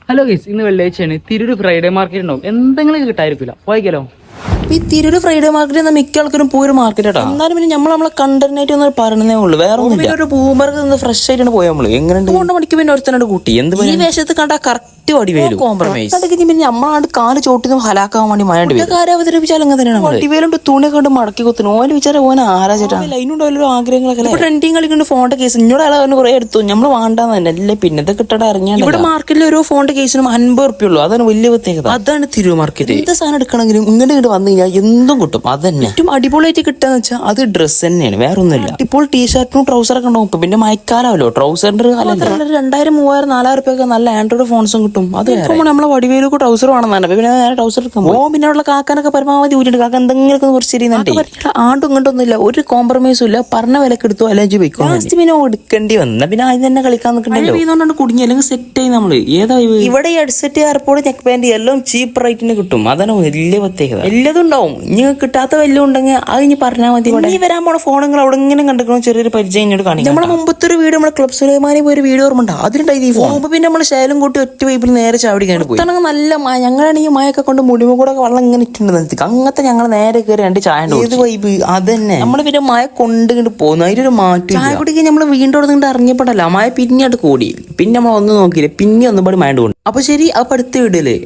Hello guys, ഇന്ന് വെള്ളിയാഴ്ചയാണ്. Tirur Friday market ഉണ്ടാവും. എന്തെങ്കിലും കിട്ടായിരിക്കില്ല, പോയിക്കലോ. ഈ തിരൂർ ഫ്രൈഡേ മാർക്കറ്റ് മിക്ക ആൾക്കാരും പോയൊരു മാർക്കറ്റാ. എന്നാലും പിന്നെ നമ്മളെ കണ്ടന്റായിട്ട് ഒന്ന് പറയണേ ഉള്ളൂ, വേറെ ഒന്നും. ഒരു പൂമർക്ക് ഫ്രഷ് ആയിട്ടാണ് പോയാൽ നമ്മള് എങ്ങനെയുണ്ട് കൊണ്ട് മണിക്ക് പിന്നെ ഒരുത്തനോട് കൂട്ടി എന്ത് ഈ വേഷത്ത് കണ്ടാ കറക്റ്റ് വടിവേലും കോംപ്രമൈസ്. പിന്നെ നമ്മളാണ്ട് കാല് ചോട്ടിന്ന് ഹലാക്കാൻ വേണ്ടി മഴണ്ട് കാര്യം അവതരിപ്പിച്ചാൽ അങ്ങനെ തന്നെയാണ്. വടിവേലുണ്ട് തുണി കൊണ്ട് മടക്കി കുത്തുന്നു. ഓന് വിചാരം ഓന ആരാചേട്ടാ ലൈനുണ്ട് ഓരോ ആഗ്രഹങ്ങളൊക്കെ. ട്രെൻഡിങ് കളിക്കുന്നുണ്ട് ഫോണിന്റെ കേസ്. ഇന്നോട് അയാൾ കുറെ എടുത്തു. നമ്മൾ വേണ്ടാന്ന് തന്നെ അല്ലേ പിന്നത്തെ കിട്ടാൻ ഇറങ്ങിയാൽ ഇവിടെ മാർക്കറ്റിൽ ഓരോ ഫോണിന്റെ കേസിനും 50 റുപ്യ ഉള്ളൂ. അതാണ് വലിയ പ്രത്യേകത. അതാണ് തിരൂർ മാർക്കറ്റ്. എന്ത് സാധനം എടുക്കണമെങ്കിലും ഇങ്ങോട്ട് വന്നു കഴിഞ്ഞാൽ എന്തും കിട്ടും. അത് തന്നെ ഏറ്റവും അടിപൊളിയായിട്ട് കിട്ടാന്ന് വെച്ചാൽ അത് ഡ്രസ്സ് തന്നെയാണ്, വേറെ ഒന്നുമില്ല. ഇപ്പോൾ ടീഷർട്ടും ട്രൗസറൊക്കെ ഉണ്ടാവും. ഇപ്പൊ പിന്നെ മഴക്കാലമല്ലോ, ട്രൗസറിന്റെ 2000, 3000, 4000 റുപ്യൊക്കെ നല്ല ആൻഡ്രോയിഡ് ഫോൺസും കിട്ടും. അത് നമ്മളെ വടിവേലൊക്കെ ട്രൗസർ വേണമെന്നാണ്. പിന്നെ നേരെ ട്രൗസർ പിന്നെ ഉള്ള കാക്കാനൊക്കെ പരമാവധി ഊരിണ്ട്. കാക്ക എന്തെങ്കിലും കുറച്ച് ശരിയുന്നുണ്ട്. ആണ്ടും ഇങ്ങോട്ടൊന്നുമില്ല, ഒരു കോംപ്രമൈസും ഇല്ല. പറഞ്ഞ വിലക്ക് എടുത്തു അല്ലെങ്കിൽ വെക്കും. ലാസ്റ്റ് പിന്നെ എടുക്കേണ്ടി വന്ന പിന്നെ ആദ്യം തന്നെ കളിക്കാൻ നിൽക്കണ്ടല്ലോ. കുടുങ്ങി അല്ലെങ്കിൽ സെറ്റ് ആയി നമ്മള് ഏതാ ഇവിടെ ഈ ഹെഡ്സെറ്റ്, എയർപോർട്ട്, നെക്ക് ബാൻഡ് എല്ലാം ചീപ്പ് റേറ്റിന് കിട്ടും. അതാണ് വലിയ പ്രത്യേകത. എല്ലാതും ഉണ്ടാവും. ഇനി കിട്ടാത്ത വല്ലതും ഉണ്ടെങ്കിൽ അത് ഇനി പറഞ്ഞാൽ മതി. ഈ വരാൻ പോണ ഫോണുകൾ അവിടെ ഇങ്ങനെ കണ്ടിരിക്കണം. ചെറിയൊരു പരിചയം ഇങ്ങോട്ട് കാണിക്കും. നമ്മുടെ മുമ്പത്തെ ഒരു വീഡിയോ നമ്മുടെ ക്ലബ് സുലൈമാനി പോയി ഒരു വീഡിയോ ഓർമ്മ. അതിലുണ്ടായി ഈ ഫോൺ. പിന്നെ നമ്മൾ ശേലം കൂട്ടി ഒറ്റ വൈപ്പിൽ നേരെ ചാടിക്കാണ്ട് പോയി. നല്ല ഞങ്ങളാണെങ്കിൽ ഈ മഴയൊക്കെ കൊണ്ട് മുടിമ കൂടെ വെള്ളം ഇങ്ങനെ ഇട്ടുണ്ട്. അങ്ങനത്തെ ഞങ്ങൾ നേരെ കയറി 2 ചായ ഏത് വൈബ്. അത് തന്നെ നമ്മള് പിന്നെ മഴ കൊണ്ടുകൊണ്ട് പോകുന്നു. അതിലൊരു മാറ്റം. ചായ കുടിക്കാൻ നമ്മൾ വീണ്ടും അവിടെ അറിഞ്ഞപ്പെടല്ല. മഴ പിന്നീട് കൂടി. പിന്നെ നമ്മൾ ഒന്നും നോക്കിയില്ല. പിന്നെ ഒന്നുപാട് മഴ കൊണ്ട്. അപ്പൊ ശരി, അപ്പൊ അടുത്ത വീഡിയോയില്